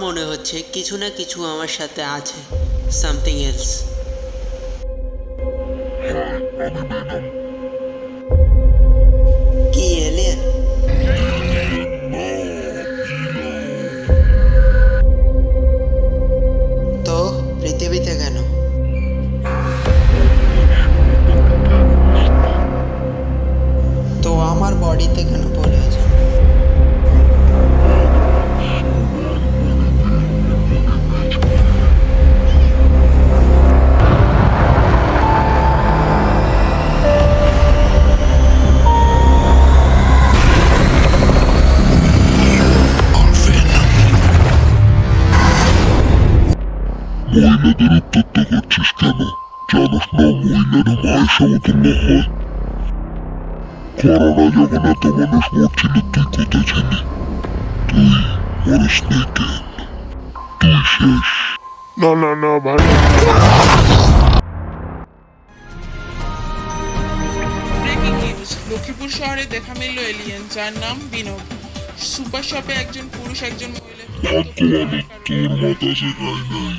মনে হচ্ছে কিছু না কিছু আমার সাথে আছে, সামথিং এলস। আমি বেনাম। কি এলিয়েন? তো পৃথিবীতে কেন? তো আমার বডিতে কেন পড়ে আছে? মহিলাদের উত্তক্ত করছিস কেন? জানোস না মহিলারা মায়ের সমতুল্য হয়? করোনা যখন এত মানুষ মরছিল তুই কোথায় ছিলি? তুই মরিস নাই কেন? তুই শেষ। না না না ভাই। ব্রেকিং নিউজ, লক্ষ্মীপুর শহরে দেখা মিলল এলিয়েন যার নাম বিনোদ। সুপার শপে একজন পুরুষ একজন মহিলা ভাগ্যবান তোর মাথা শেখায় নাই।